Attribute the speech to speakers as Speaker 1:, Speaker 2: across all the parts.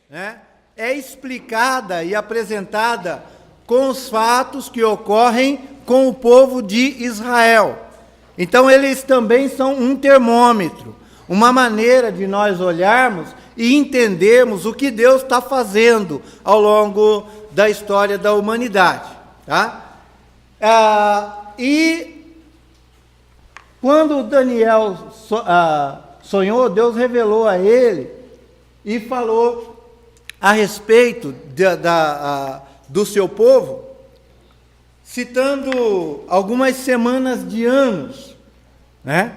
Speaker 1: né, é explicada e apresentada com os fatos que ocorrem com o povo de Israel. Então, eles também são um termômetro, uma maneira de nós olharmos e entendermos o que Deus está fazendo ao longo da história da humanidade. Tá? E quando Daniel sonhou, Deus revelou a ele e falou a respeito do seu povo, citando algumas semanas de anos, né,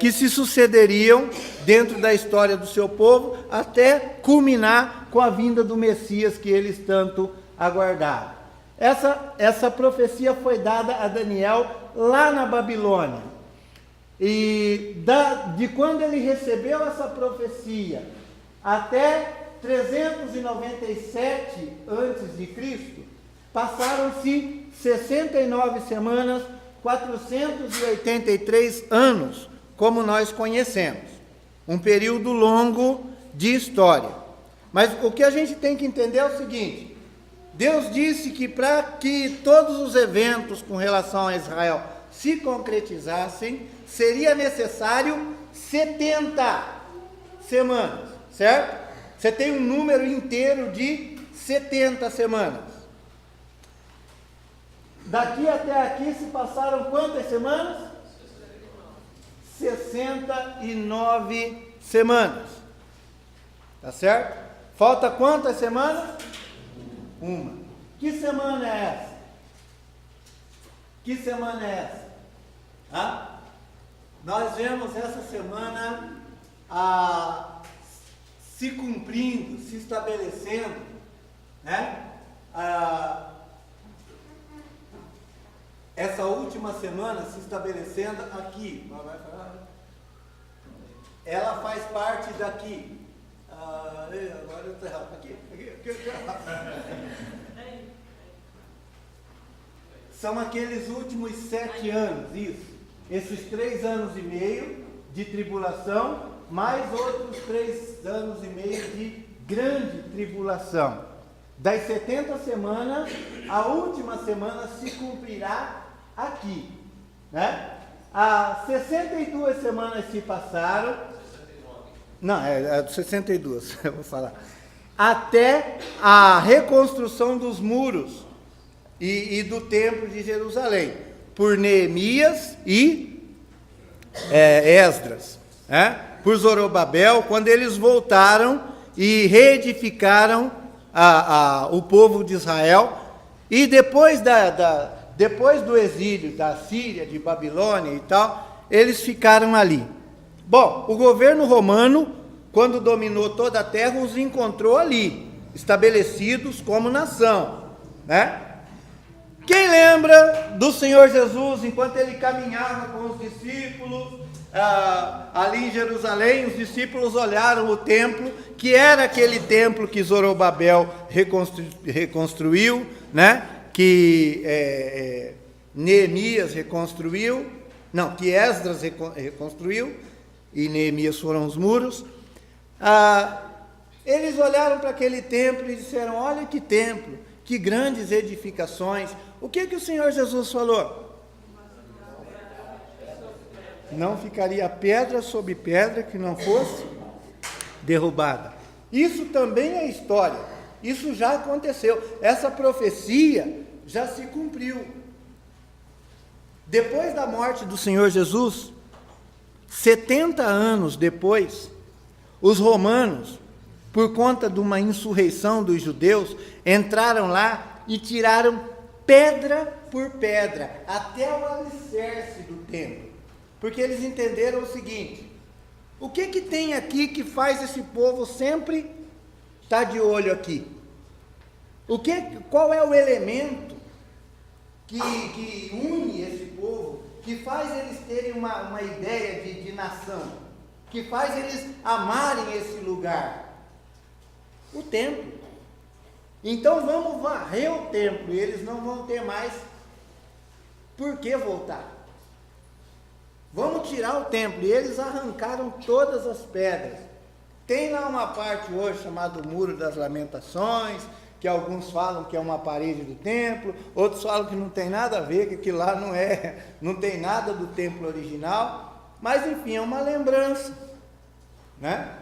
Speaker 1: que se sucederiam dentro da história do seu povo, até culminar com a vinda do Messias que eles tanto aguardaram. Essa profecia foi dada a Daniel lá na Babilônia. E de quando ele recebeu essa profecia até 397 a.C., passaram-se 69 semanas, 483 anos, como nós conhecemos. Um período longo de história. Mas o que a gente tem que entender é o seguinte: Deus disse que para que todos os eventos com relação a Israel se concretizassem, seria necessário 70 semanas, certo? Você tem um número inteiro de 70 semanas. Daqui até aqui se passaram quantas semanas? 69 semanas. Tá certo? Falta quantas semanas? Uma. Que semana é essa? Que semana é essa? Nós vemos essa semana se cumprindo, se estabelecendo, né? Essa última semana se estabelecendo aqui. Ela faz parte daqui. Agora eu estou errado. Aqui. São aqueles últimos 7 anos, isso. Esses 3 anos e meio de tribulação, mais outros 3 anos e meio de grande tribulação. Das 70 semanas, a última semana se cumprirá aqui, né? As 62 semanas se passaram. 69. Não, é 62, eu vou falar. Até a reconstrução dos muros e do templo de Jerusalém, por Neemias e Esdras, né? Por Zorobabel, quando eles voltaram e reedificaram o povo de Israel. E depois do exílio da Síria, de Babilônia e tal, eles ficaram ali. Bom, o governo romano, quando dominou toda a terra, os encontrou ali, estabelecidos como nação, né? Quem lembra do Senhor Jesus, enquanto ele caminhava com os discípulos, ali em Jerusalém, os discípulos olharam o templo, que era aquele templo que Zorobabel reconstruiu, né? Que Neemias reconstruiu, não, que Esdras reconstruiu, e Neemias foram os muros. Eles olharam para aquele templo e disseram: olha que templo, que grandes edificações. O que o Senhor Jesus falou? Não ficaria pedra sobre pedra que não fosse derrubada. Isso também é história. Isso já aconteceu. Essa profecia já se cumpriu. Depois da morte do Senhor Jesus, 70 anos depois, os romanos, por conta de uma insurreição dos judeus, entraram lá e tiraram pedra por pedra, até o alicerce do templo. Porque eles entenderam o seguinte: o que tem aqui que faz esse povo sempre estar de olho aqui? Qual é o elemento que une esse povo, que faz eles terem uma ideia de nação, que faz eles amarem esse lugar? O templo. Então vamos varrer o templo, e eles não vão ter mais por que voltar. Vamos tirar o templo. E eles arrancaram todas as pedras. Tem lá uma parte hoje chamada Muro das Lamentações, que alguns falam que é uma parede do templo, outros falam que não tem nada a ver, que aquilo lá não tem nada do templo original, mas enfim, é uma lembrança, né,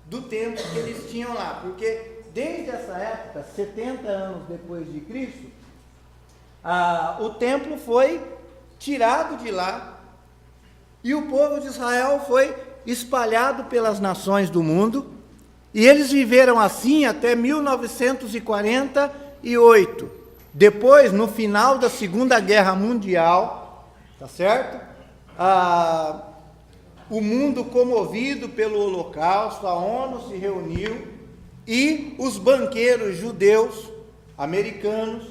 Speaker 1: do templo que eles tinham lá, porque desde essa época, 70 anos depois de Cristo, o templo foi tirado de lá e o povo de Israel foi espalhado pelas nações do mundo, e eles viveram assim até 1948. Depois, no final da Segunda Guerra Mundial, tá certo? O mundo comovido pelo Holocausto, a ONU se reuniu e os banqueiros judeus americanos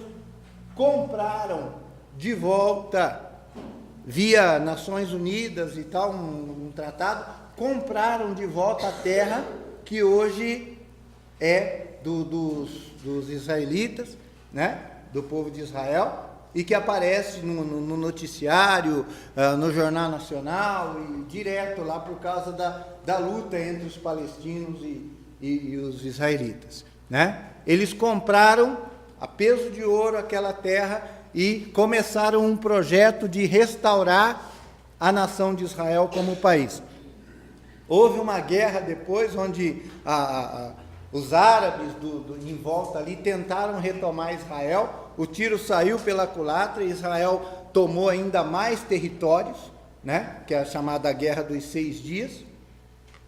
Speaker 1: compraram de volta, via Nações Unidas e tal, um tratado, compraram de volta a terra que hoje é dos israelitas, né? Do povo de Israel, e que aparece no noticiário, no Jornal Nacional, e direto lá por causa da luta entre os palestinos e os israelitas, né? Eles compraram a peso de ouro aquela terra e começaram um projeto de restaurar a nação de Israel como país. Houve uma guerra depois, onde os árabes em volta ali tentaram retomar Israel, o tiro saiu pela culatra e Israel tomou ainda mais territórios, né, que é a chamada Guerra dos 6 Dias,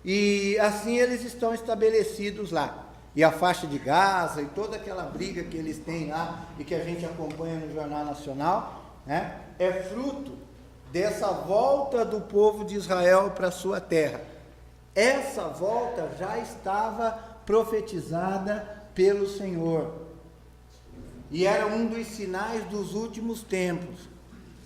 Speaker 1: e assim eles estão estabelecidos lá. E a faixa de Gaza e toda aquela briga que eles têm lá e que a gente acompanha no Jornal Nacional, né, é fruto dessa volta do povo de Israel para a sua terra. Essa volta já estava profetizada pelo Senhor, e era um dos sinais dos últimos tempos,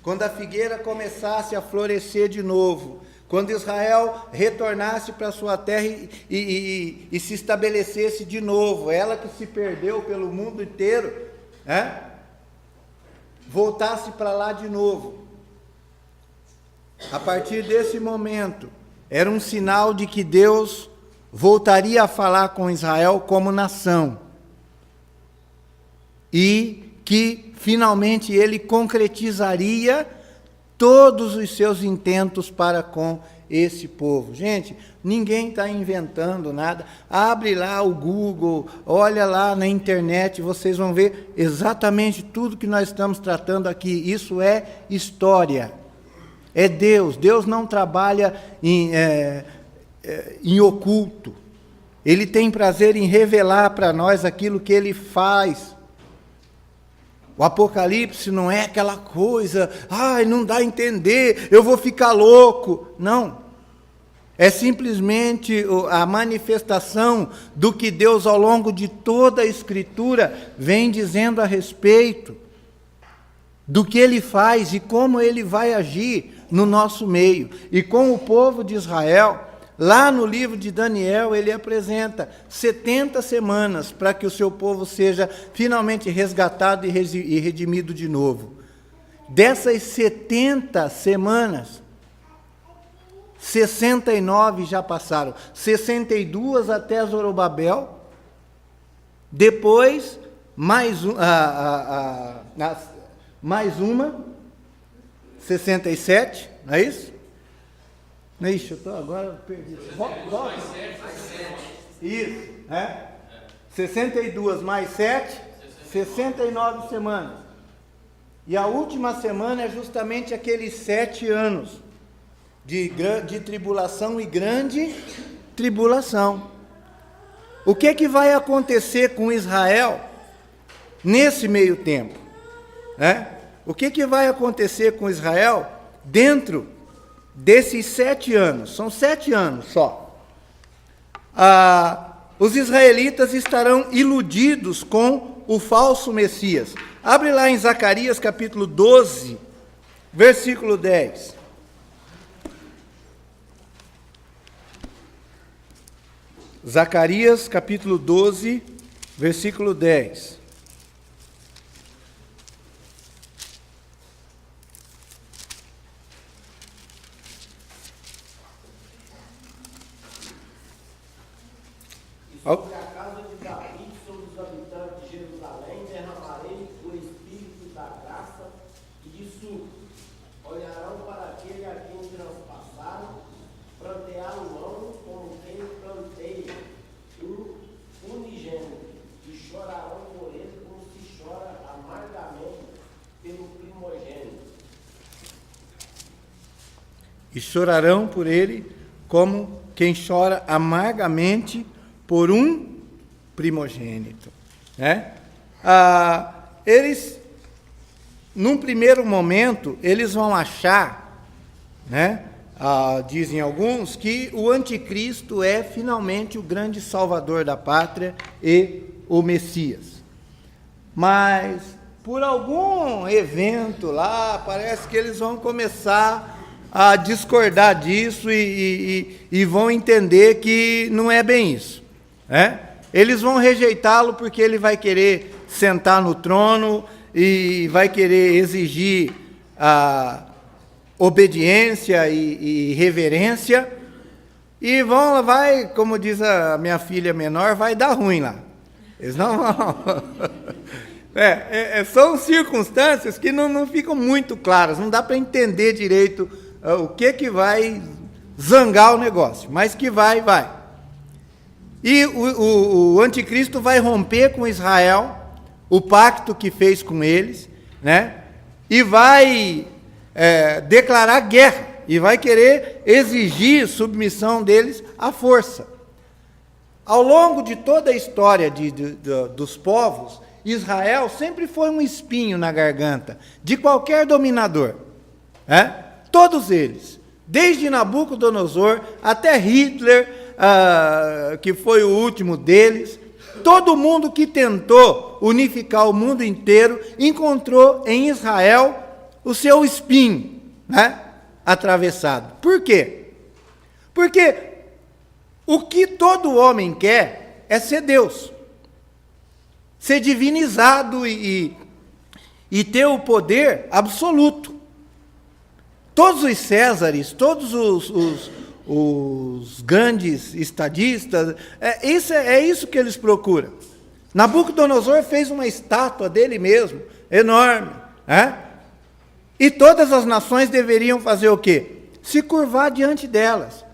Speaker 1: quando a figueira começasse a florescer de novo, quando Israel retornasse para a sua terra e se estabelecesse de novo, ela que se perdeu pelo mundo inteiro, né? Voltasse para lá de novo. A partir desse momento, era um sinal de que Deus voltaria a falar com Israel como nação, e que finalmente ele concretizaria todos os seus intentos para com esse povo. Gente, ninguém está inventando nada. Abre lá o Google, olha lá na internet, vocês vão ver exatamente tudo que nós estamos tratando aqui. Isso é história. É Deus. Deus não trabalha em oculto. Ele tem prazer em revelar para nós aquilo que Ele faz. O Apocalipse não é aquela coisa, não dá a entender, eu vou ficar louco. Não. É simplesmente a manifestação do que Deus, ao longo de toda a Escritura, vem dizendo a respeito do que Ele faz e como Ele vai agir no nosso meio. E com o povo de Israel, lá no livro de Daniel, ele apresenta 70 semanas para que o seu povo seja finalmente resgatado e redimido de novo. Dessas 70 semanas, 69 já passaram, 62 até Zorobabel, depois mais uma, 67, não é isso? Ixi, eu estou agora perdido. Volta. Isso, né? 62 mais 7, 69 semanas. E a última semana é justamente aqueles 7 anos de tribulação e grande tribulação. O que vai acontecer com Israel nesse meio tempo? O que vai acontecer com Israel dentro desses 7 anos? São 7 anos só. Os israelitas estarão iludidos com o falso Messias. Abre lá em Zacarias capítulo 12, versículo 10. Zacarias capítulo 12, versículo 10.
Speaker 2: Sobre a casa de Davi, sobre os habitantes de Jerusalém, derramarei o espírito da graça e de surto. Olharão para aquele a quem transpassaram, planteá-lo-ão como quem planteia um unigênito, e chorarão por ele como se chora amargamente pelo primogênito.
Speaker 1: E chorarão por ele como quem chora amargamente por um primogênito. Né? Eles, num primeiro momento, eles vão achar, né, dizem alguns, que o anticristo é finalmente o grande salvador da pátria e o Messias. Mas, por algum evento lá, parece que eles vão começar a discordar disso e vão entender que não é bem isso. Né? Eles vão rejeitá-lo porque ele vai querer sentar no trono e vai querer exigir obediência e reverência, e vai, como diz a minha filha menor, vai dar ruim lá. Eles não vão. São circunstâncias que não ficam muito claras, não dá para entender direito o que vai zangar o negócio, mas que vai. E o anticristo vai romper com Israel o pacto que fez com eles, né? E vai declarar guerra, e vai querer exigir submissão deles à força. Ao longo de toda a história dos povos, Israel sempre foi um espinho na garganta de qualquer dominador. Né? Todos eles, desde Nabucodonosor até Hitler, que foi o último deles, todo mundo que tentou unificar o mundo inteiro encontrou em Israel o seu espinho, né, atravessado. Por quê? Porque o que todo homem quer é ser Deus, ser divinizado e ter o poder absoluto. Todos os Césares, todos os grandes estadistas, é isso que eles procuram. Nabucodonosor fez uma estátua dele mesmo, enorme, né? E todas as nações deveriam fazer o quê? Se curvar diante delas.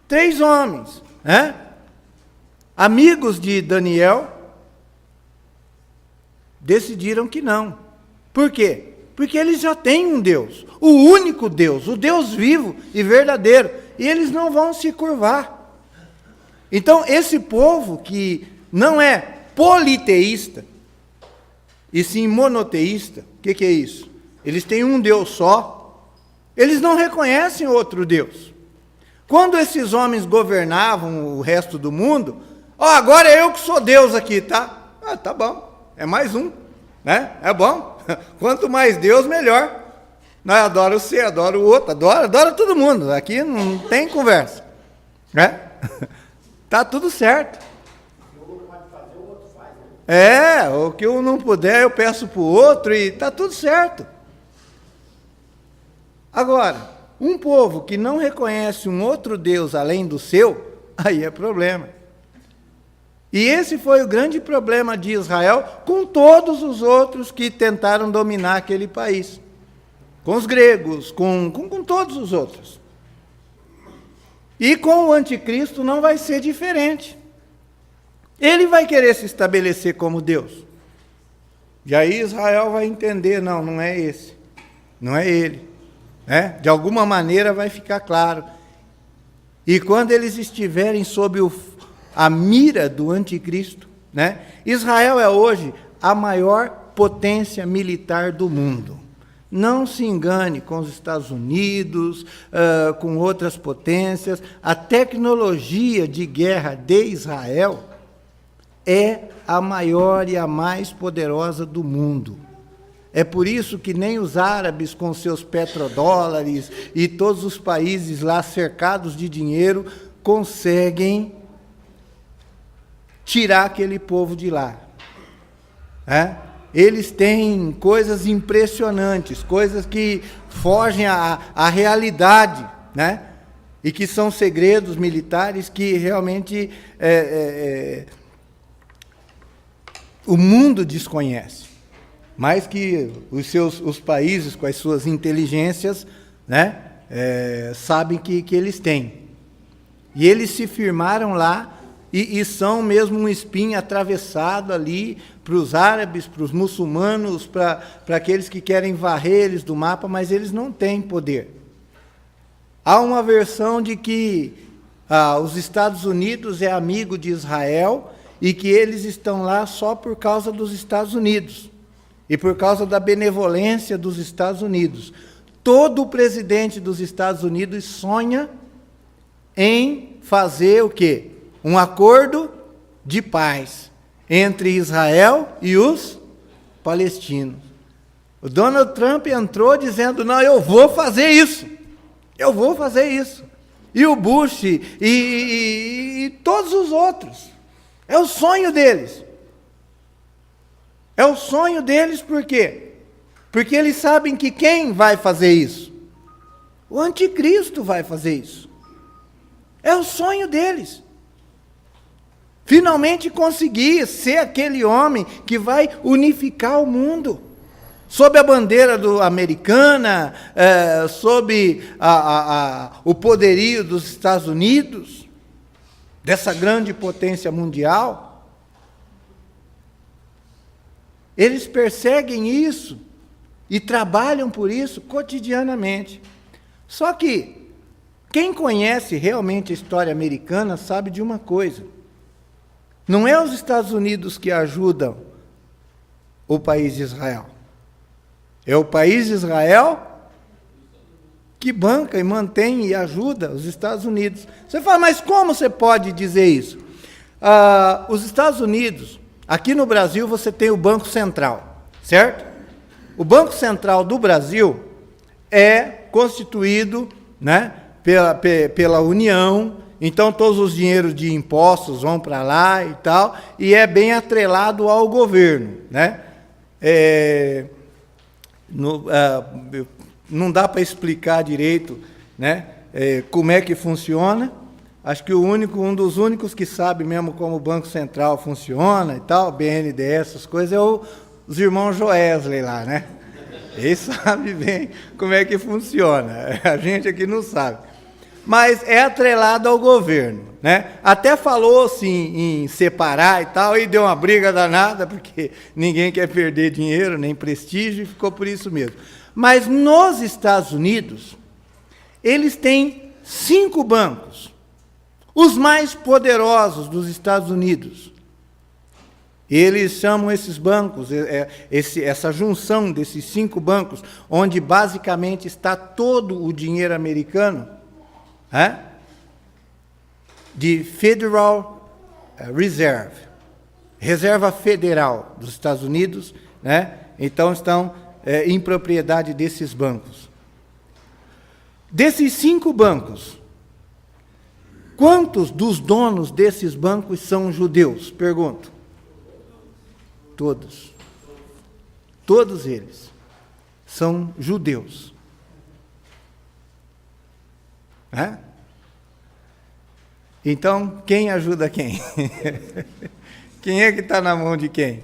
Speaker 1: 3 homens, né? Amigos de Daniel, decidiram que não. Por quê? Porque eles já têm um Deus, o único Deus, o Deus vivo e verdadeiro, e eles não vão se curvar. Então, esse povo que não é politeísta, e sim monoteísta, o que é isso? Eles têm um Deus só, eles não reconhecem outro Deus. Quando esses homens governavam o resto do mundo, agora é eu que sou Deus aqui, tá? Tá bom, é mais um, né? É bom, quanto mais Deus, melhor. Nós adora você, adora o outro, adora todo mundo, aqui não tem conversa, né? Tá tudo certo. O que eu não puder, eu peço para o outro e tá tudo certo. Agora, um povo que não reconhece um outro Deus além do seu, aí é problema. E esse foi o grande problema de Israel com todos os outros que tentaram dominar aquele país. Com os gregos, com todos os outros. E com o anticristo não vai ser diferente. Ele vai querer se estabelecer como Deus. E aí Israel vai entender, não é esse, não é ele. Né? De alguma maneira vai ficar claro. E quando eles estiverem sob a mira do anticristo, né? Israel é hoje a maior potência militar do mundo. Não se engane com os Estados Unidos, com outras potências. A tecnologia de guerra de Israel é a maior e a mais poderosa do mundo. É por isso que nem os árabes, com seus petrodólares e todos os países lá cercados de dinheiro, conseguem tirar aquele povo de lá. Eles têm coisas impressionantes, coisas que fogem à realidade, né? e que são segredos militares que realmente o mundo desconhece, mais que os países com as suas inteligências, né, sabem que eles têm. E eles se firmaram lá e são mesmo um espinho atravessado ali para os árabes, para os muçulmanos, para aqueles que querem varrer eles do mapa, mas eles não têm poder. Há uma versão de que os Estados Unidos é amigo de Israel e que eles estão lá só por causa dos Estados Unidos e por causa da benevolência dos Estados Unidos. Todo presidente dos Estados Unidos sonha em fazer o quê? Um acordo de paz entre Israel e os palestinos. O Donald Trump entrou dizendo, não, eu vou fazer isso. Eu vou fazer isso. E o Bush e todos os outros. É o sonho deles. É o sonho deles por quê? Porque eles sabem que quem vai fazer isso? O anticristo vai fazer isso. É o sonho deles. Finalmente conseguir ser aquele homem que vai unificar o mundo. Sob a bandeira americana, sob o poderio dos Estados Unidos, dessa grande potência mundial. Eles perseguem isso e trabalham por isso cotidianamente. Só que quem conhece realmente a história americana sabe de uma coisa. Não é os Estados Unidos que ajudam o país de Israel. É o país de Israel que banca e mantém e ajuda os Estados Unidos. Você fala, mas como você pode dizer isso? Os Estados Unidos, aqui no Brasil você tem o Banco Central, certo? O Banco Central do Brasil é constituído, né, pela União, então todos os dinheiros de impostos vão para lá e tal, e é bem atrelado ao governo, né? Não dá para explicar direito, né, como é que funciona. Acho que um dos únicos que sabe mesmo como o Banco Central funciona e tal, BNDES, essas coisas, é os irmãos Joesley lá, né? Eles sabem bem como é que funciona. A gente aqui não sabe. Mas é atrelado ao governo, né? Até falou-se em separar e tal, e deu uma briga danada, porque ninguém quer perder dinheiro, nem prestígio, e ficou por isso mesmo. Mas nos Estados Unidos, eles têm 5 bancos, os mais poderosos dos Estados Unidos. Eles chamam esses bancos, essa junção desses 5 bancos, onde basicamente está todo o dinheiro americano, de Federal Reserve, Reserva Federal dos Estados Unidos, né? Então estão em propriedade desses bancos. Desses 5 bancos, quantos dos donos desses bancos são judeus? Pergunto. Todos. Todos eles são judeus. Então, quem ajuda quem? Quem é que está na mão de quem?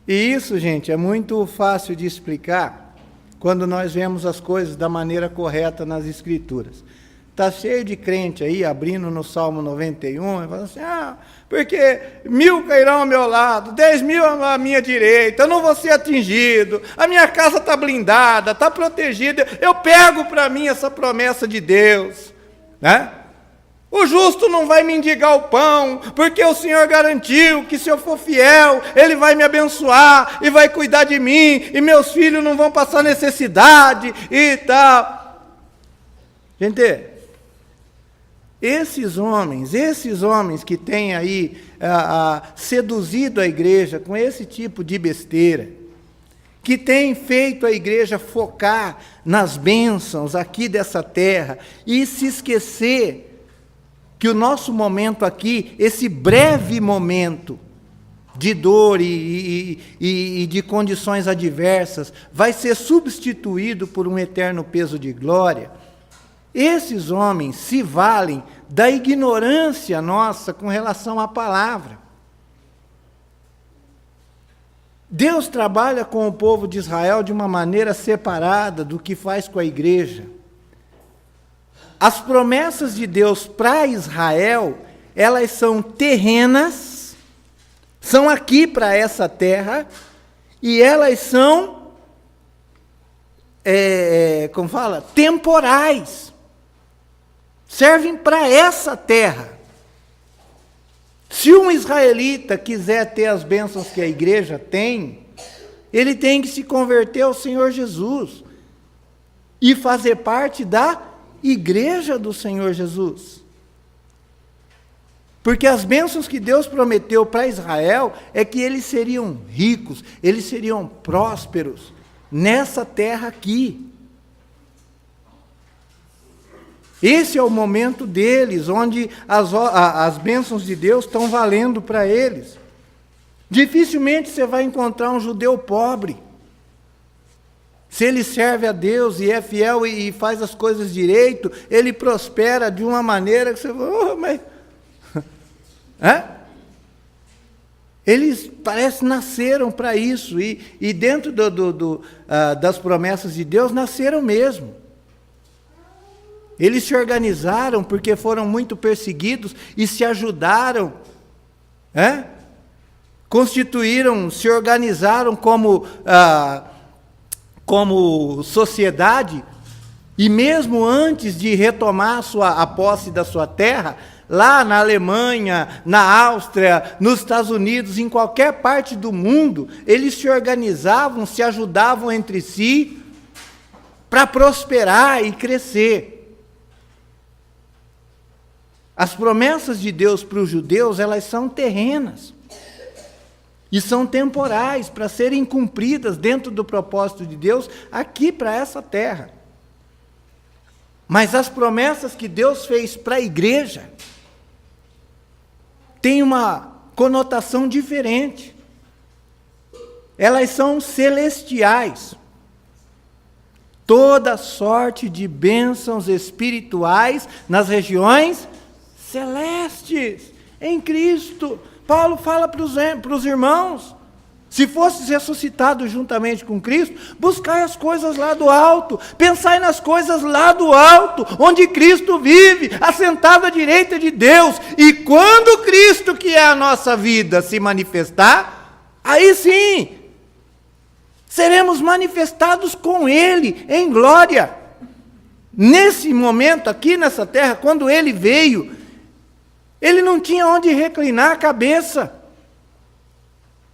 Speaker 1: E isso, gente, é muito fácil de explicar quando nós vemos as coisas da maneira correta nas Escrituras. Está cheio de crente aí, abrindo no Salmo 91, e falando assim, porque 1000 cairão ao meu lado, 10.000 à minha direita, eu não vou ser atingido, a minha casa está blindada, está protegida, eu pego para mim essa promessa de Deus, né? O justo não vai mendigar o pão, porque o Senhor garantiu que se eu for fiel, Ele vai me abençoar e vai cuidar de mim, e meus filhos não vão passar necessidade e tal. Gente, esses homens que têm aí seduzido a igreja com esse tipo de besteira, que têm feito a igreja focar nas bênçãos aqui dessa terra e se esquecer que o nosso momento aqui, esse breve momento de dor e de condições adversas, vai ser substituído por um eterno peso de glória. Esses homens se valem da ignorância nossa com relação à palavra. Deus trabalha com o povo de Israel de uma maneira separada do que faz com a igreja. As promessas de Deus para Israel, elas são terrenas, são aqui para essa terra, e elas são, temporais. Servem para essa terra. Se um israelita quiser ter as bênçãos que a igreja tem, ele tem que se converter ao Senhor Jesus e fazer parte da igreja do Senhor Jesus. Porque as bênçãos que Deus prometeu para Israel é que eles seriam ricos, eles seriam prósperos nessa terra aqui. Esse é o momento deles, onde as bênçãos de Deus estão valendo para eles. Dificilmente você vai encontrar um judeu pobre. Se ele serve a Deus e é fiel e faz as coisas direito, ele prospera de uma maneira que você fala, mas... Eles, parece, nasceram para isso, e dentro das promessas de Deus, nasceram mesmo. Eles se organizaram porque foram muito perseguidos e se ajudaram, constituíram, se organizaram como sociedade, e mesmo antes de retomar a posse da sua terra, lá na Alemanha, na Áustria, nos Estados Unidos, em qualquer parte do mundo, eles se organizavam, se ajudavam entre si para prosperar e crescer. As promessas de Deus para os judeus, elas são terrenas e são temporais, para serem cumpridas dentro do propósito de Deus aqui para essa terra. Mas as promessas que Deus fez para a igreja têm uma conotação diferente. Elas são celestiais. Toda sorte de bênçãos espirituais nas regiões celestes, em Cristo. Paulo fala para os irmãos, se fosses ressuscitados juntamente com Cristo, buscai as coisas lá do alto, pensai nas coisas lá do alto, onde Cristo vive, assentado à direita de Deus, e quando Cristo, que é a nossa vida, se manifestar, aí sim, seremos manifestados com Ele, em glória. Nesse momento, aqui nessa terra, quando Ele veio, Ele não tinha onde reclinar a cabeça.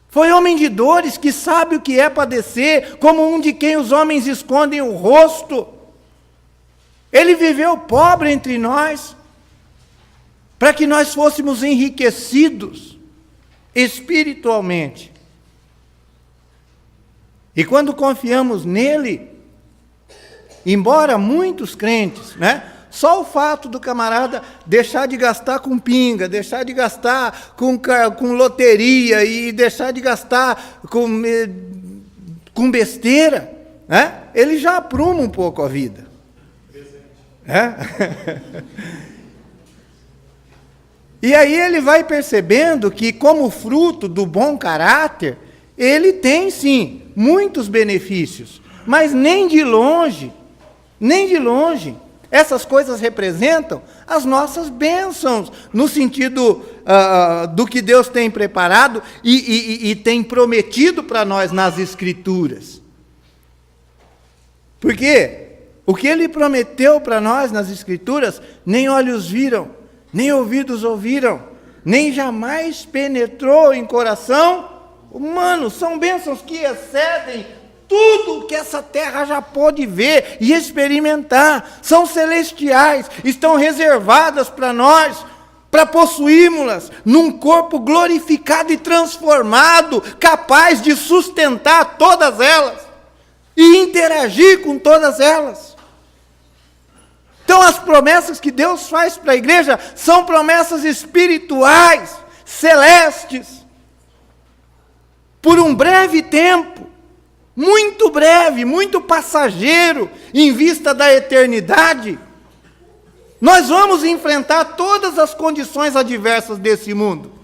Speaker 1: Foi homem de dores, que sabe o que é padecer, como um de quem os homens escondem o rosto. Ele viveu pobre entre nós, para que nós fôssemos enriquecidos espiritualmente. E quando confiamos nele, embora muitos crentes, só o fato do camarada deixar de gastar com pinga, deixar de gastar com loteria e deixar de gastar com besteira, ele já apruma um pouco a vida. E aí ele vai percebendo que, como fruto do bom caráter, ele tem sim muitos benefícios, mas nem de longe, essas coisas representam as nossas bênçãos, no sentido do que Deus tem preparado e tem prometido para nós nas Escrituras. Porque o que Ele prometeu para nós nas Escrituras, nem olhos viram, nem ouvidos ouviram, nem jamais penetrou em coração humano. São bênçãos que excedem tudo que essa terra já pôde ver e experimentar. São celestiais, estão reservadas para nós, para possuirmos-las num corpo glorificado e transformado, capaz de sustentar todas elas e interagir com todas elas. Então, as promessas que Deus faz para a igreja são promessas espirituais, celestes, por um breve tempo, muito breve, muito passageiro, em vista da eternidade, Nós vamos enfrentar todas as condições adversas desse mundo.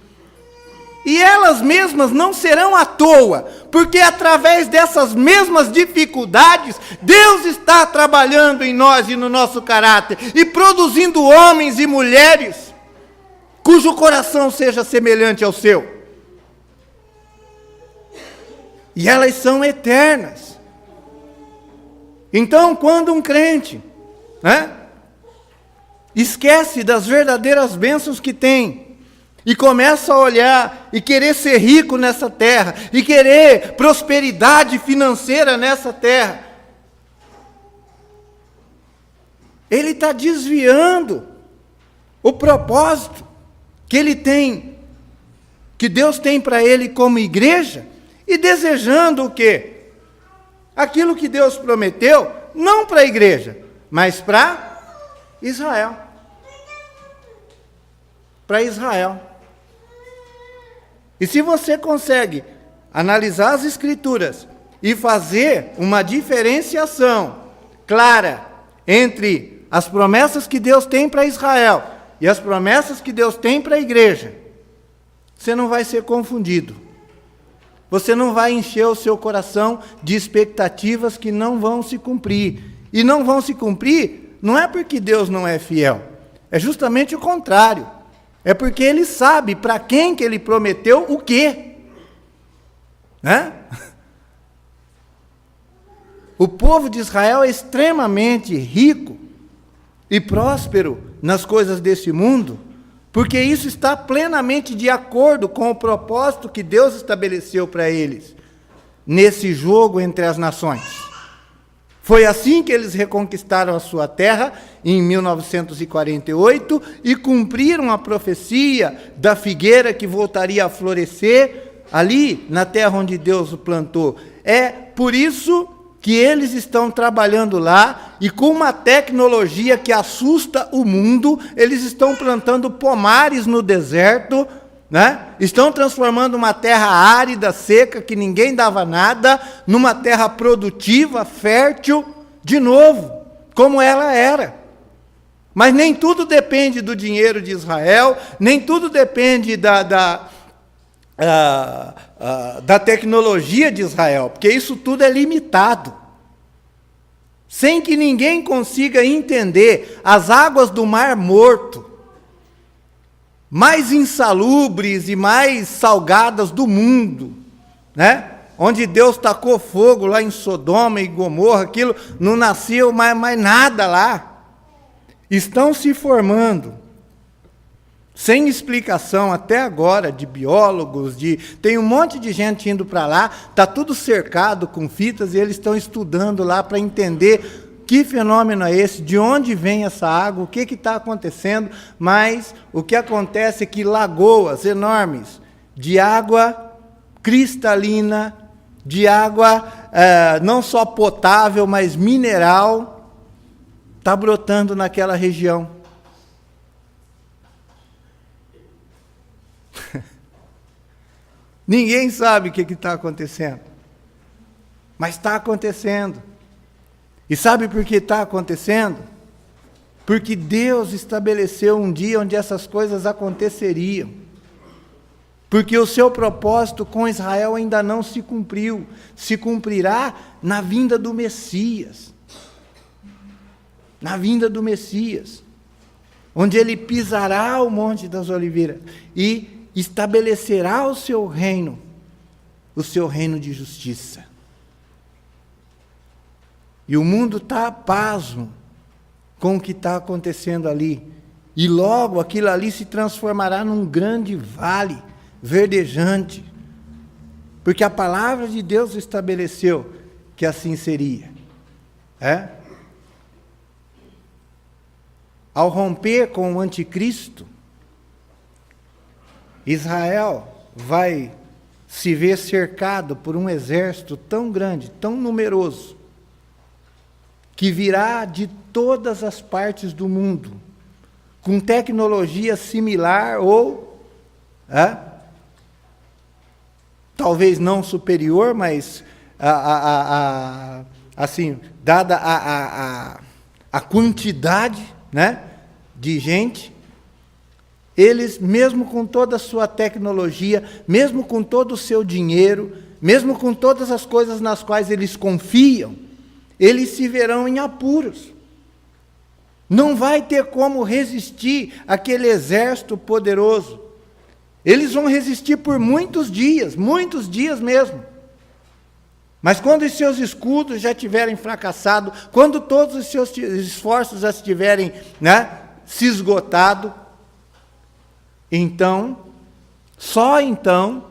Speaker 1: E elas mesmas não serão à toa, porque através dessas mesmas dificuldades, Deus está trabalhando em nós e no nosso caráter, e produzindo homens e mulheres cujo coração seja semelhante ao seu. E elas são eternas. Então, quando um crente, esquece das verdadeiras bênçãos que tem, e começa a olhar e querer ser rico nessa terra, e querer prosperidade financeira nessa terra, ele está desviando o propósito que ele tem, que Deus tem para ele como igreja, e desejando o quê? Aquilo que Deus prometeu, não para a igreja, mas para Israel. Para Israel. E se você consegue analisar as Escrituras e fazer uma diferenciação clara entre as promessas que Deus tem para Israel e as promessas que Deus tem para a igreja, você não vai ser confundido. Você não vai encher o seu coração de expectativas que não vão se cumprir. E não vão se cumprir não é porque Deus não é fiel, é justamente o contrário. É porque Ele sabe para quem que Ele prometeu o quê. O povo de Israel é extremamente rico e próspero nas coisas desse mundo, porque isso está plenamente de acordo com o propósito que Deus estabeleceu para eles, nesse jogo entre as nações. Foi assim que eles reconquistaram a sua terra, em 1948, e cumpriram a profecia da figueira que voltaria a florescer ali na terra onde Deus o plantou. É por isso que eles estão trabalhando lá, e com uma tecnologia que assusta o mundo, eles estão plantando pomares no deserto, estão transformando uma terra árida, seca, que ninguém dava nada, numa terra produtiva, fértil, de novo, como ela era. Mas nem tudo depende do dinheiro de Israel, nem tudo depende da tecnologia de Israel, porque isso tudo é limitado. Sem que ninguém consiga entender as águas do Mar Morto, mais insalubres e mais salgadas do mundo, onde Deus tacou fogo lá em Sodoma e Gomorra, aquilo não nasceu mais nada lá, estão se formando, sem explicação até agora, de biólogos, tem um monte de gente indo para lá, está tudo cercado com fitas, e eles estão estudando lá para entender que fenômeno é esse, de onde vem essa água, o que está acontecendo, mas o que acontece é que lagoas enormes de água cristalina, de água não só potável, mas mineral, está brotando naquela região. Ninguém sabe o que está acontecendo, mas está acontecendo. E sabe por que está acontecendo? Porque Deus estabeleceu um dia onde essas coisas aconteceriam. Porque o seu propósito com Israel ainda não se cumpriu. Se cumprirá na vinda do Messias. Na vinda do Messias. Onde ele pisará o Monte das Oliveiras e estabelecerá o seu reino de justiça. E o mundo está pasmo com o que está acontecendo ali. E logo aquilo ali se transformará num grande vale verdejante. Porque a palavra de Deus estabeleceu que assim seria. Ao romper com o anticristo, Israel vai se ver cercado por um exército tão grande, tão numeroso, que virá de todas as partes do mundo, com tecnologia similar ou, talvez não superior, mas, assim, dada a quantidade, de gente, eles, mesmo com toda a sua tecnologia, mesmo com todo o seu dinheiro, mesmo com todas as coisas nas quais eles confiam, eles se verão em apuros. Não vai ter como resistir àquele exército poderoso. Eles vão resistir por muitos dias mesmo. Mas quando os seus escudos já tiverem fracassado, quando todos os seus esforços já estiverem, se esgotado, então, só então,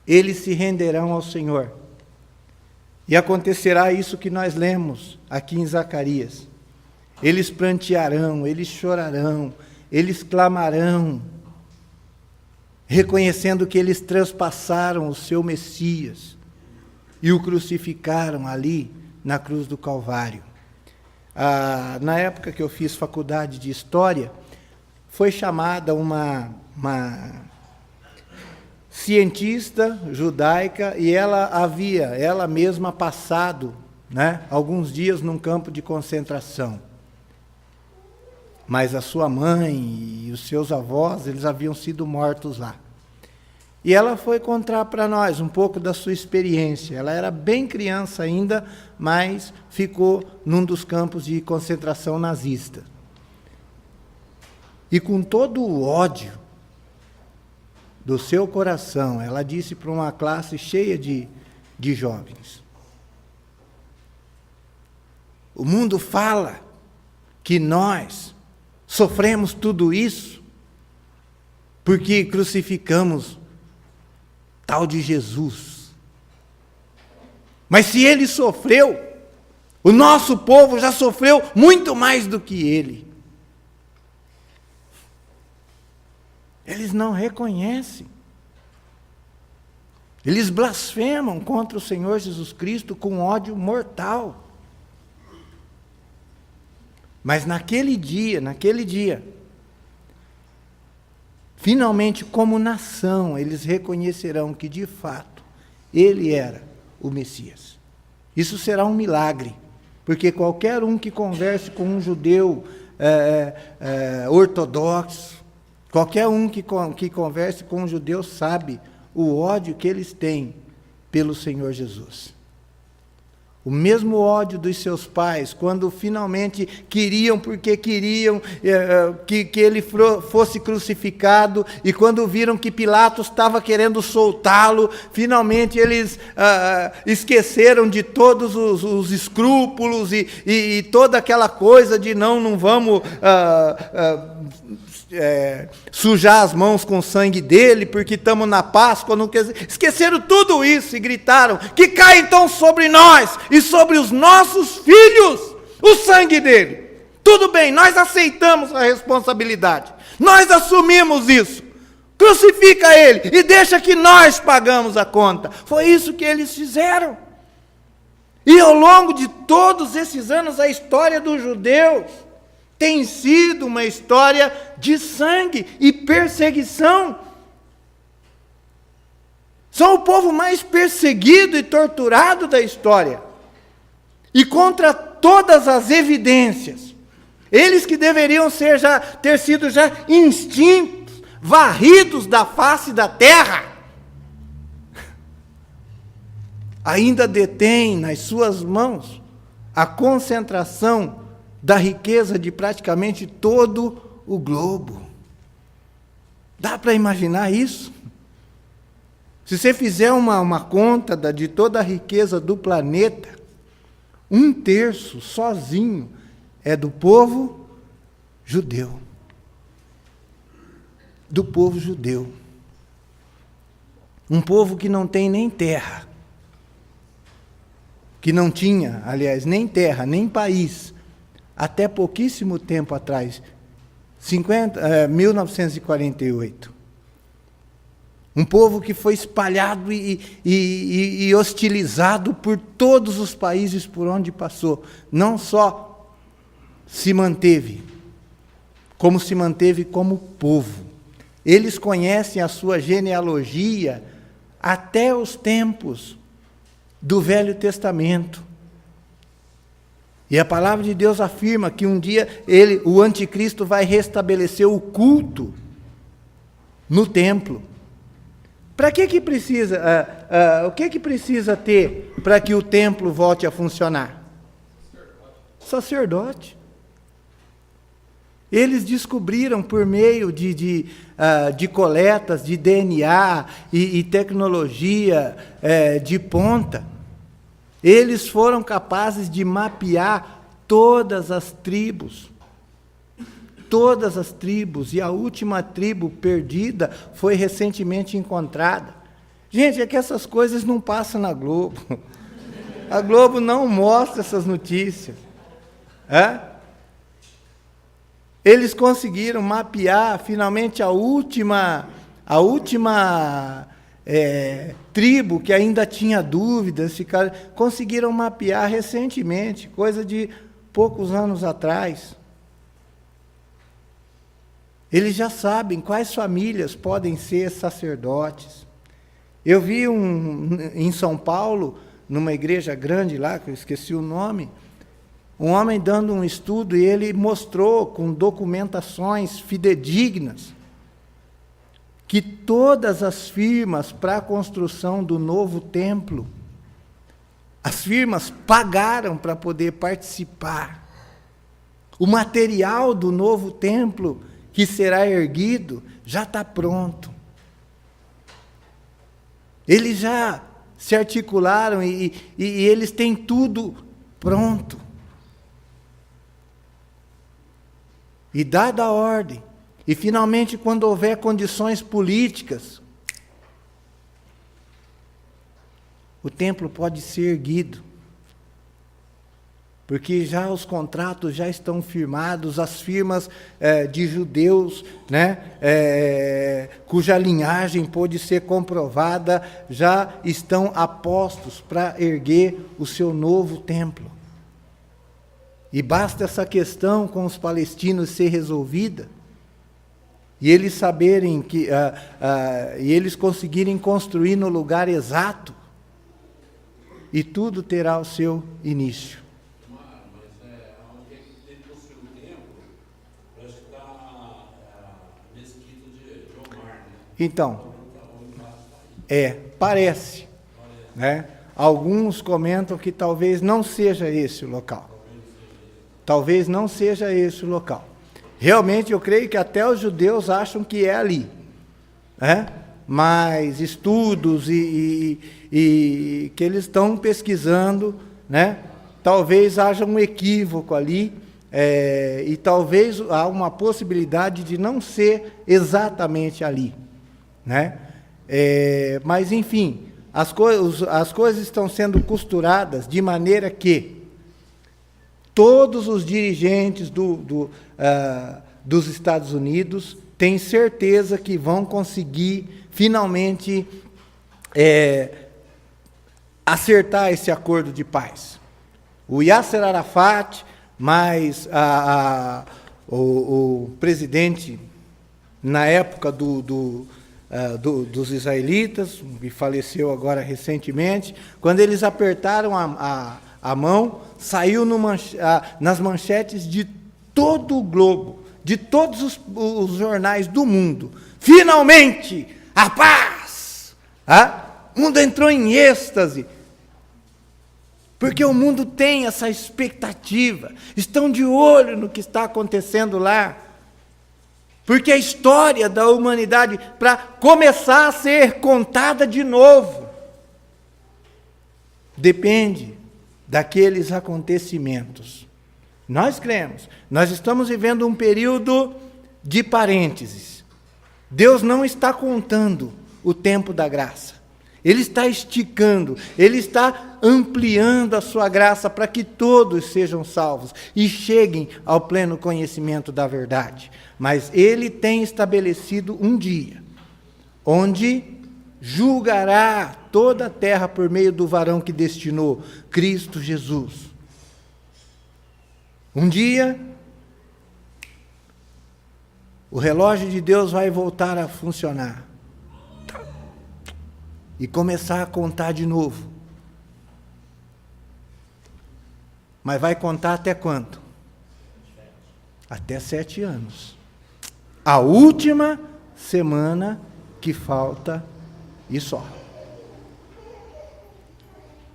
Speaker 1: eles se renderão ao Senhor. E acontecerá isso que nós lemos aqui em Zacarias. Eles prantearão, eles chorarão, eles clamarão, reconhecendo que eles transpassaram o seu Messias e o crucificaram ali na cruz do Calvário. Na época que eu fiz faculdade de História, foi chamada uma cientista judaica, e ela mesma passado, alguns dias num campo de concentração. Mas a sua mãe e os seus avós, eles haviam sido mortos lá. E ela foi contar para nós um pouco da sua experiência. Ela era bem criança ainda, mas ficou num dos campos de concentração nazista. E com todo o ódio do seu coração, ela disse para uma classe cheia de jovens: o mundo fala que nós sofremos tudo isso porque crucificamos tal de Jesus. Mas se ele sofreu, o nosso povo já sofreu muito mais do que ele. Eles não reconhecem. Eles blasfemam contra o Senhor Jesus Cristo com ódio mortal. Mas naquele dia, finalmente, como nação, eles reconhecerão que, de fato, ele era o Messias. Isso será um milagre, porque qualquer um que converse com um judeu ortodoxo, qualquer um que converse com um judeu sabe o ódio que eles têm pelo Senhor Jesus. O mesmo ódio dos seus pais, quando finalmente queriam que ele fosse crucificado, e quando viram que Pilatos estava querendo soltá-lo, finalmente eles esqueceram de todos os escrúpulos e toda aquela coisa de não vamos sujar as mãos com o sangue dele, porque estamos na Páscoa. Esqueceram tudo isso e gritaram: que caia então sobre nós e sobre os nossos filhos o sangue dele. Tudo bem, nós aceitamos a responsabilidade, nós assumimos isso, crucifica ele e deixa que nós pagamos a conta. Foi isso que eles fizeram. E ao longo de todos esses anos, a história dos judeus tem sido uma história de sangue e perseguição. São o povo mais perseguido e torturado da história. E contra todas as evidências, eles que deveriam ter sido já extintos, varridos da face da terra, ainda detêm nas suas mãos a concentração da riqueza de praticamente todo o globo. Dá para imaginar isso? Se você fizer uma conta de toda a riqueza do planeta, 1/3 sozinho é do povo judeu. Do povo judeu. Um povo que não tem nem terra. Que não tinha, aliás, nem terra, nem país, até pouquíssimo tempo atrás, 1948. Um povo que foi espalhado e hostilizado por todos os países por onde passou. Não só se manteve, como se manteve como povo. Eles conhecem a sua genealogia até os tempos do Velho Testamento. E a palavra de Deus afirma que um dia o anticristo vai restabelecer o culto no templo. Para que precisa? O que precisa ter para que o templo volte a funcionar? Sacerdote. Eles descobriram por meio de coletas de DNA e tecnologia de ponta, eles foram capazes de mapear todas as tribos, e a última tribo perdida foi recentemente encontrada. Gente, é que essas coisas não passam na Globo. A Globo não mostra essas notícias. Eles conseguiram mapear, finalmente, a última tribo que ainda tinha dúvidas, conseguiram mapear recentemente, coisa de poucos anos atrás. Eles já sabem quais famílias podem ser sacerdotes. Eu vi em São Paulo, numa igreja grande lá, que eu esqueci o nome, um homem dando um estudo e ele mostrou com documentações fidedignas que todas as firmas para a construção do novo templo, as firmas pagaram para poder participar. O material do novo templo que será erguido já está pronto. Eles já se articularam e eles têm tudo pronto. E dada a ordem, e finalmente quando houver condições políticas, o templo pode ser erguido. Porque já os contratos já estão firmados, as firmas de judeus, cuja linhagem pôde ser comprovada, já estão a postos para erguer o seu novo templo. E basta essa questão com os palestinos ser resolvida, e eles saberem que, e eles conseguirem construir no lugar exato, e tudo terá o seu início. Então, parece, Alguns comentam que talvez não seja esse o local. Talvez não seja esse o local. Realmente, eu creio que até os judeus acham que é ali. Mas estudos e que eles estão pesquisando, talvez haja um equívoco ali, e talvez há uma possibilidade de não ser exatamente ali. Mas, enfim, as coisas estão sendo costuradas de maneira que todos os dirigentes dos Estados Unidos têm certeza que vão conseguir, finalmente, acertar esse acordo de paz. O Yasser Arafat, mais o presidente, na época dos israelitas, que faleceu agora recentemente, quando eles apertaram a mão, saiu nas manchetes de todo o globo, de todos os jornais do mundo. Finalmente, a paz! O mundo entrou em êxtase, porque o mundo tem essa expectativa, estão de olho no que está acontecendo lá, porque a história da humanidade, para começar a ser contada de novo, depende daqueles acontecimentos. Nós cremos, nós estamos vivendo um período de parênteses. Deus não está contando o tempo da graça. Ele está esticando, Ele está ampliando a sua graça para que todos sejam salvos e cheguem ao pleno conhecimento da verdade. Mas Ele tem estabelecido um dia, onde julgará toda a terra por meio do varão que destinou, Cristo Jesus. Um dia, o relógio de Deus vai voltar a funcionar e começar a contar de novo. Mas vai contar até quanto? Até 7 anos. A última semana que falta e só.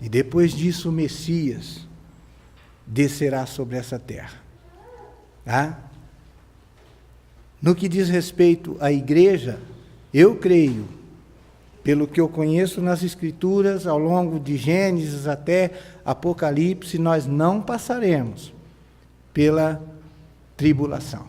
Speaker 1: E depois disso o Messias descerá sobre essa terra. Tá? No que diz respeito à igreja, eu creio, pelo que eu conheço nas Escrituras, ao longo de Gênesis até Apocalipse, nós não passaremos pela tribulação.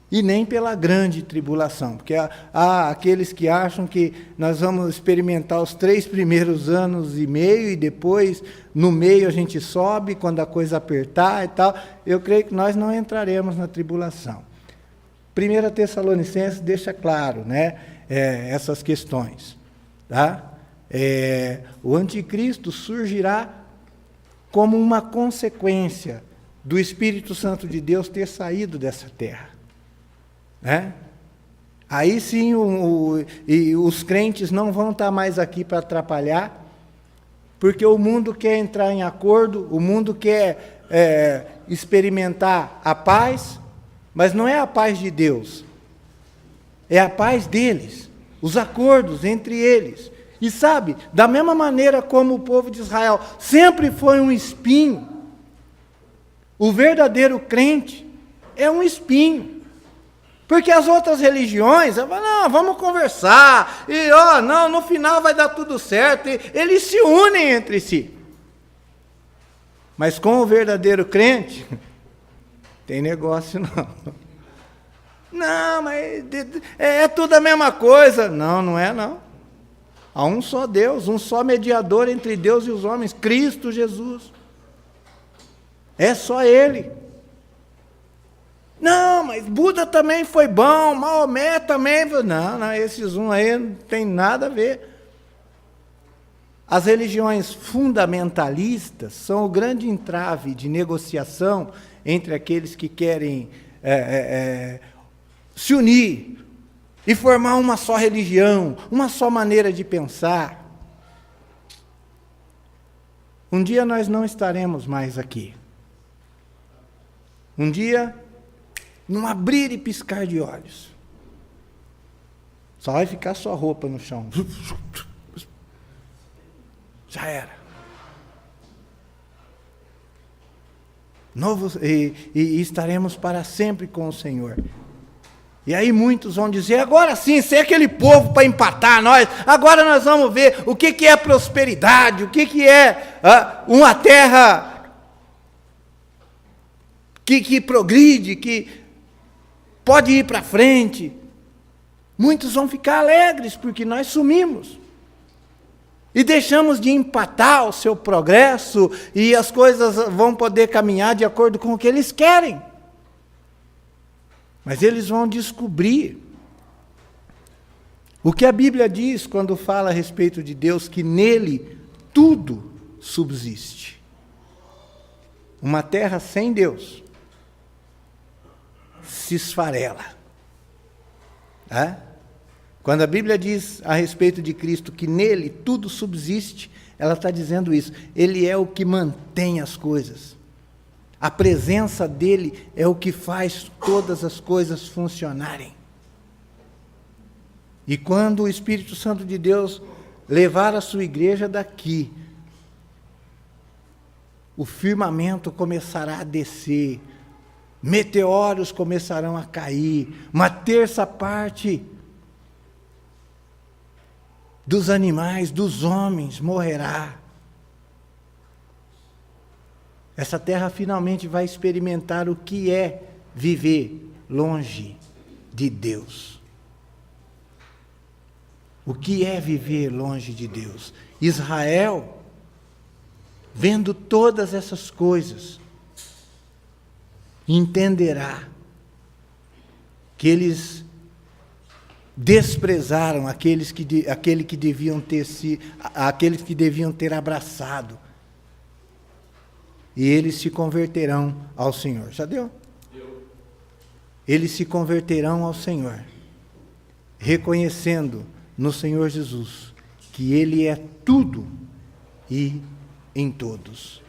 Speaker 1: E nem pela grande tribulação, porque há aqueles que acham que nós vamos experimentar os 3 primeiros anos e meio, e depois, no meio, a gente sobe, quando a coisa apertar e tal. Eu creio que nós não entraremos na tribulação. 1 Tessalonicenses deixa claro, né, essas questões. Tá? O anticristo surgirá como uma consequência do Espírito Santo de Deus ter saído dessa terra. Aí sim os crentes não vão estar mais aqui para atrapalhar, porque o mundo quer entrar em acordo, o mundo quer experimentar a paz, mas não é a paz de Deus, é a paz deles, os acordos entre eles. E sabe, da mesma maneira como o povo de Israel sempre foi um espinho, o verdadeiro crente é um espinho. Porque as outras religiões, não, vamos conversar, e não, no final vai dar tudo certo, e eles se unem entre si. Mas com o verdadeiro crente, tem negócio não. Não, mas é tudo a mesma coisa. Não, não é não. Há um só Deus, um só mediador entre Deus e os homens, Cristo Jesus. É só Ele. Não, mas Buda também foi bom, Maomé também. Não, esses aí não tem nada a ver. As religiões fundamentalistas são o grande entrave de negociação entre aqueles que querem se unir e formar uma só religião, uma só maneira de pensar. Um dia nós não estaremos mais aqui. Um dia, num abrir e piscar de olhos, só vai ficar sua roupa no chão. Já era. E estaremos para sempre com o Senhor. E aí muitos vão dizer, agora sim, ser aquele povo para empatar nós, agora nós vamos ver o que é prosperidade, o que é uma terra que progride, que pode ir para frente. Muitos vão ficar alegres porque nós sumimos. E deixamos de empatar o seu progresso e as coisas vão poder caminhar de acordo com o que eles querem. Mas eles vão descobrir o que a Bíblia diz quando fala a respeito de Deus, que nele tudo subsiste. Uma terra sem Deus se esfarela. Quando a Bíblia diz a respeito de Cristo que nele tudo subsiste, ela está dizendo isso. Ele é o que mantém as coisas. A presença dele é o que faz todas as coisas funcionarem. E quando o Espírito Santo de Deus levar a sua igreja daqui, o firmamento começará a descer, meteoros começarão a cair, uma terça parte dos animais, dos homens morrerá. Essa terra finalmente vai experimentar o que é viver longe de Deus. O que é viver longe de Deus? Israel, vendo todas essas coisas, entenderá que eles desprezaram aqueles que deviam ter abraçado. E eles se converterão ao Senhor. Já deu? Eles se converterão ao Senhor, reconhecendo no Senhor Jesus que Ele é tudo e em todos.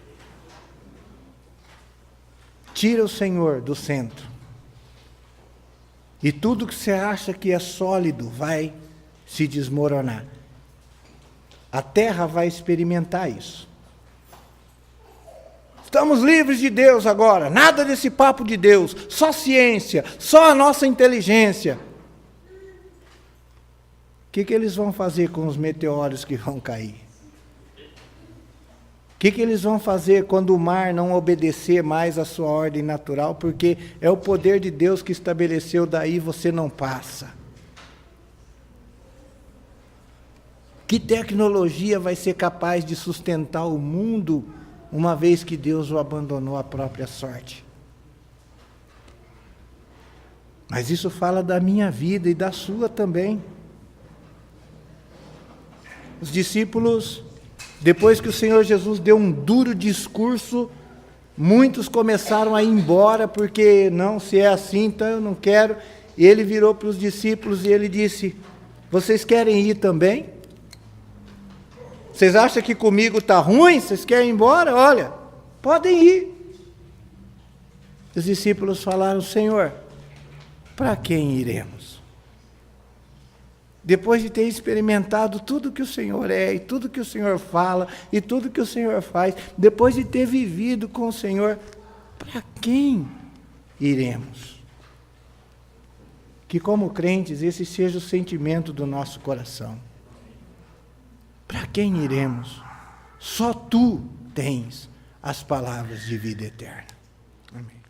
Speaker 1: tira o Senhor do centro. E tudo que você acha que é sólido vai se desmoronar. A terra vai experimentar isso. Estamos livres de Deus agora, nada desse papo de Deus, só ciência, só a nossa inteligência. O que eles vão fazer com os meteoros que vão cair? O que eles vão fazer quando o mar não obedecer mais à sua ordem natural? Porque é o poder de Deus que estabeleceu, daí você não passa. Que tecnologia vai ser capaz de sustentar o mundo, uma vez que Deus o abandonou à própria sorte? Mas isso fala da minha vida e da sua também. Os discípulos, depois que o Senhor Jesus deu um duro discurso, muitos começaram a ir embora, porque não, se é assim, então eu não quero. E ele virou para os discípulos e ele disse: vocês querem ir também? Vocês acham que comigo está ruim? Vocês querem ir embora? Olha, podem ir. Os discípulos falaram: Senhor, para quem iremos? Depois de ter experimentado tudo que o Senhor é, e tudo que o Senhor fala, e tudo que o Senhor faz, depois de ter vivido com o Senhor, para quem iremos? Que como crentes esse seja o sentimento do nosso coração. Para quem iremos? Só Tu tens as palavras de vida eterna. Amém.